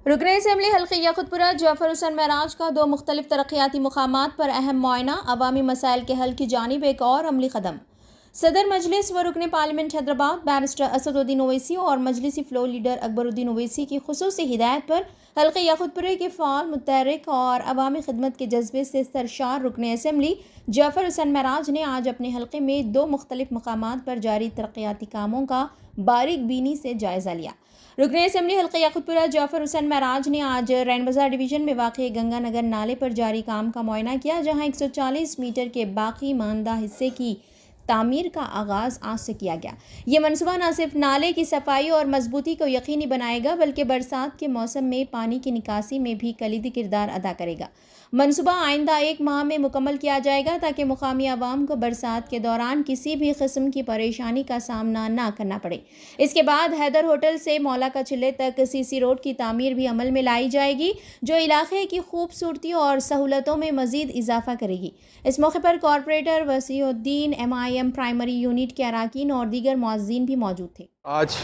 رکن اسمبلی حلقہ یاقوتپورہ جعفر حسین معراج کا دو مختلف ترقیاتی مقامات پر اہم معائنہ، عوامی مسائل کے حل کی جانب ایک اور عملی قدم۔ صدر مجلس و رکن پارلیمنٹ حیدرآباد بیرسٹر اسد الدین اویسی اور مجلسی فلور لیڈر اکبر الدین اویسی کی خصوصی ہدایت پر حلقہ یاقوتپورہ کے فعال، متحرک اور عوامی خدمت کے جذبے سے سرشار رکن اسمبلی جعفر حسین معراج نے آج اپنے حلقے میں دو مختلف مقامات پر جاری ترقیاتی کاموں کا باریک بینی سے جائزہ لیا۔ رکن اسمبلی حلقہ یاقوتپورہ جعفر حسین معراج نے آج رین بازار ڈویژن میں واقع گنگا نگر نالے پر جاری کام کا معائنہ کیا، جہاں 140 میٹر کے باقی ماندہ حصے کی تعمیر کا آغاز آج سے کیا گیا۔ یہ منصوبہ نہ صرف نالے کی صفائی اور مضبوطی کو یقینی بنائے گا، بلکہ برسات کے موسم میں پانی کی نکاسی میں بھی کلیدی کردار ادا کرے گا۔ منصوبہ آئندہ 1 ماہ میں مکمل کیا جائے گا تاکہ مقامی عوام کو برسات کے دوران کسی بھی قسم کی پریشانی کا سامنا نہ کرنا پڑے۔ اس کے بعد حیدر ہوٹل سے مولا کا چلے تک CC روڈ کی تعمیر بھی عمل میں لائی جائے گی، جو علاقے کی خوبصورتی اور سہولتوں میں مزید اضافہ کرے گی۔ اس موقع پر کارپوریٹر وسیع الدین MIM پرائمری یونٹ کے اراکین اور دیگر معززین بھی موجود تھے۔ آج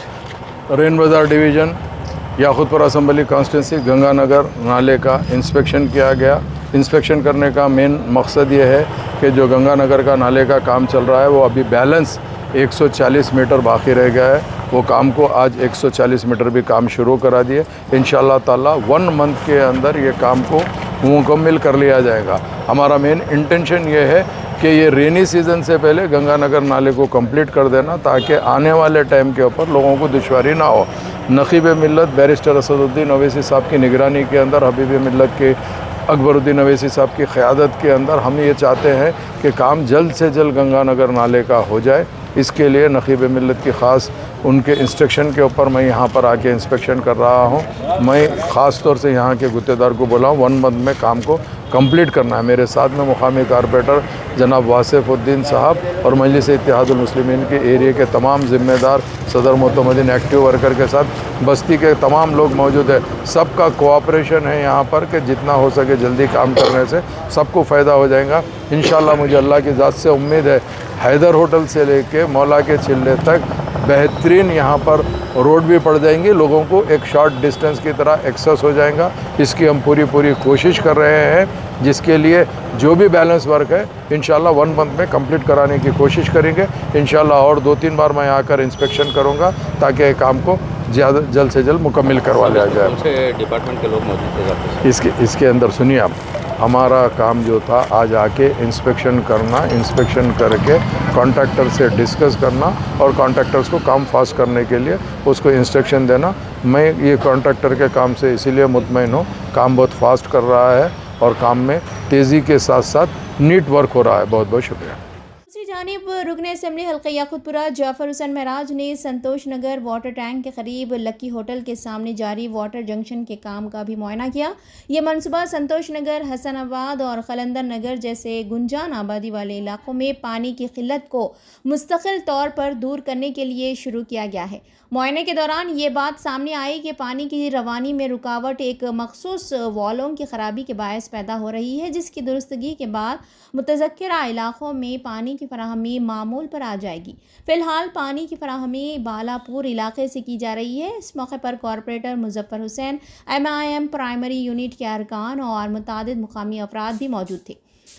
رین بازار division یاقوتپورہ assembly constituency Ganga Nagar نالے کا انسپیکشن کیا گیا۔ انسپیکشن کرنے کا مین مقصد یہ ہے کہ جو گنگا نگر کا نالے کا کام چل رہا ہے وہ ابھی بیلنس 140 میٹر باقی رہ گیا ہے، وہ کام کو آج 140 میٹر بھی کام شروع کرا دیے۔ انشاءاللہ تعالی 1 منتھ کے اندر یہ کام کو مکمل کر لیا جائے گا۔ ہمارا مین انٹینشن یہ ہے کہ یہ رینی سیزن سے پہلے گنگا نگر نالے کو کمپلیٹ کر دینا تاکہ آنے والے ٹائم کے اوپر لوگوں کو دشواری نہ ہو۔ نقیب ملت بیرسٹر اسد الدین اویسی صاحب کی نگرانی کے اندر، حبیب ملت کے اکبر الدین اویسی صاحب کی قیادت کے اندر ہم یہ چاہتے ہیں کہ کام جلد سے جلد گنگا نگر نالے کا ہو جائے۔ اس کے لیے نقیب ملت کی خاص ان کے انسٹرکشن کے اوپر میں یہاں پر آ کے انسپیکشن کر رہا ہوں۔ میں خاص طور سے یہاں کے گتےدار کو بولا ہوں 1 منتھ میں کام کو کمپلیٹ کرنا ہے۔ میرے ساتھ میں مقامی کارپوریٹر جناب واصف الدین صاحب اور مجلس اتحاد المسلمین کے ایریے کے تمام ذمہ دار، صدر معتمدین، ایکٹیو ورکر کے ساتھ بستی کے تمام لوگ موجود ہیں۔ سب کا کوآپریشن ہے یہاں پر کہ جتنا ہو سکے جلدی کام کرنے سے سب کو فائدہ ہو جائے گا۔ انشاءاللہ مجھے اللہ کی ذات سے امید ہے حیدر ہوٹل سے لے کے مولا کے چلے تک بہترین یہاں پر روڈ بھی پڑ جائیں گی، لوگوں کو ایک شارٹ ڈسٹنس کی طرح ایکسیس ہو جائے گا۔ اس کی ہم پوری کوشش کر رہے ہیں، جس کے لیے جو بھی بیلنس ورک ہے انشاءاللہ 1 منتھ میں کمپلیٹ کرانے کی کوشش کریں گے۔ انشاءاللہ اور 2-3 بار میں آ کر انسپیکشن کروں گا تاکہ کام کو جلد سے جلد مکمل کروا لیا جائے۔ کون سے ڈپارٹمنٹ کے لوگ موجود تھے؟ اس کے اندر سنیے آپ، ہمارا کام جو تھا آج آ کے انسپیکشن کرنا، انسپیکشن کر کے کانٹریکٹر سے ڈسکس کرنا اور کانٹریکٹرز کو کام فاسٹ کرنے کے لیے اس کو انسٹرکشن دینا۔ میں یہ کانٹریکٹر کے کام سے اسی لیے مطمئن ہوں، کام بہت فاسٹ کر رہا ہے اور کام میں تیزی کے ساتھ ساتھ نیٹ ورک ہو رہا ہے۔ بہت بہت شکریہ۔ دوسری جانب رکن اسمبلی حلقہ یاقوتپورہ جعفر حسین معراج نے سنتوش نگر واٹر ٹینک کے قریب لکی ہوٹل کے سامنے جاری واٹر جنکشن کے کام کا بھی معائنہ کیا۔ یہ منصوبہ سنتوش نگر، حسن آباد اور قلندر نگر جیسے گنجان آبادی والے علاقوں میں پانی کی قلت کو مستقل طور پر دور کرنے کے لیے شروع کیا گیا ہے۔ معائنے کے دوران یہ بات سامنے آئی کہ پانی کی روانی میں رکاوٹ ایک مخصوص والوں کی خرابی کے باعث پیدا ہو رہی ہے، جس کی درستگی کے بعد متذکرہ علاقوں میں پانی کی فراہمی معمول پر آ جائے گی۔ فی الحال پانی کی فراہمی بالا پور علاقے سے کی جا رہی ہے۔ اس موقع پر کارپوریٹر مظفر حسین، MIM پرائمری یونٹ کے ارکان اور متعدد مقامی افراد بھی موجود تھے۔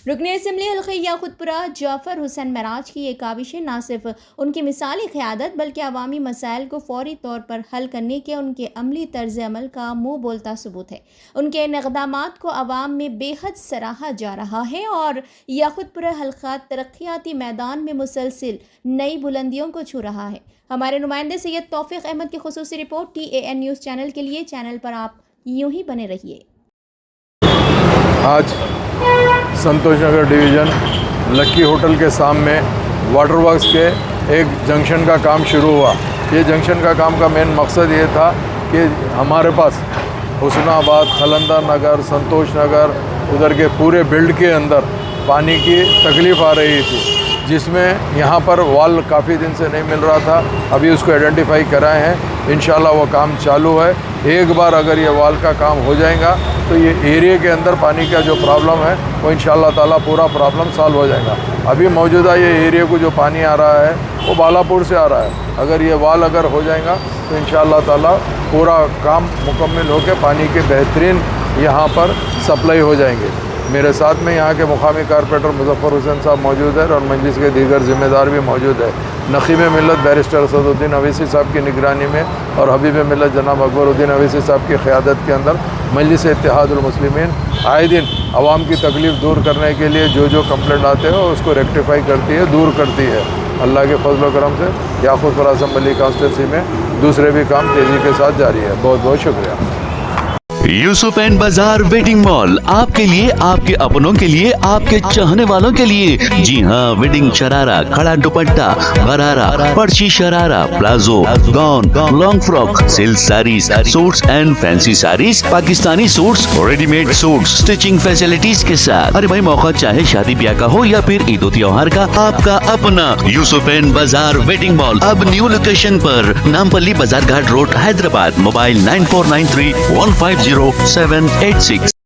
رکن اسمبلی حلقہ یاقوتپورہ جعفر حسین معراج کی یہ کاوشیں نہ صرف ان کی مثالی قیادت بلکہ عوامی مسائل کو فوری طور پر حل کرنے کے ان کے عملی طرز عمل کا منہ بولتا ثبوت ہے۔ ان کے ان اقدامات کو عوام میں بے حد سراہا جا رہا ہے اور یاقوتپورہ حلقہ ترقیاتی میدان میں مسلسل نئی بلندیوں کو چھو رہا ہے۔ ہمارے نمائندے سید توفیق احمد کی خصوصی رپورٹ TAN نیوز چینل کے لیے۔ چینل پر آپ یوں ہی بنے رہیے۔ آج سنتوش نگر ڈویژن لکی ہوٹل کے سامنے واٹر ورکس کے ایک جنکشن کا کام شروع ہوا۔ یہ جنکشن کا کام کا مین مقصد یہ تھا کہ ہمارے پاس حسن آباد، قلندر نگر، سنتوش نگر ادھر کے پورے بیلٹ کے اندر پانی کی تکلیف آ رہی تھی۔ جس میں یہاں پر وال کافی دن سے نہیں مل رہا تھا. ابھی اس کو آئیڈینٹیفائی کرائے ہیں. انشاءاللہ وہ کام چالو ہے. ایک بار اگر یہ وال کا کام ہو جائے گا تو یہ ایریے کے اندر پانی کا جو پرابلم ہے وہ انشاءاللہ تعالیٰ پورا پرابلم سالو ہو جائے گا. ابھی موجودہ یہ ایریے کو جو پانی آ رہا ہے وہ بالاپور سے آ رہا ہے. اگر یہ وال اگر ہو جائے گا تو انشاءاللہ تعالیٰ پورا کام مکمل ہو کے پانی کے بہترین یہاں پر سپلائی ہو جائیں گے. میرے ساتھ میں یہاں کے مقامی کارپوریٹر مظفر حسین صاحب موجود ہیں اور مجلس کے دیگر ذمہ دار بھی موجود ہیں. نقیب ملت بیرسٹر اسد الدین اویسی صاحب کی نگرانی میں اور حبیب ملت جناب اکبر الدین اویسی صاحب کی قیادت کے اندر مجلس اتحاد المسلمین آئے دن عوام کی تکلیف دور کرنے کے لیے جو کمپلینٹ آتے ہیں اس کو ریکٹیفائی کرتی ہے, دور کرتی ہے. اللہ کے فضل و کرم سے یاقوت پورہ اسمبلی کانسٹیٹنسی میں دوسرے بھی کام تیزی کے ساتھ جاری ہے. بہت بہت شکریہ. یوسف اینڈ بازار ویڈنگ مال آپ کے لیے, آپ کے اپنوں کے لیے, آپ کے چاہنے والوں کے لیے. جی ہاں, ویڈنگ شرارہ, کھڑا دوپٹہ, غرارہ, پرچی sharara, palazzo, gown, long frock, silk saris, suits and fancy saris, Pakistani suits, ready made suits, stitching facilities کے ساتھ. ارے بھائی, موقع چاہے شادی بیاہ کا ہو یا پھر عید و تہوار کا, آپ کا اپنا یوسف اینڈ بازار ویڈنگ مال اب نیو لوکیشن پر, نامپلی بازار گھاٹ روڈ, حیدرآباد. موبائل 9493150786.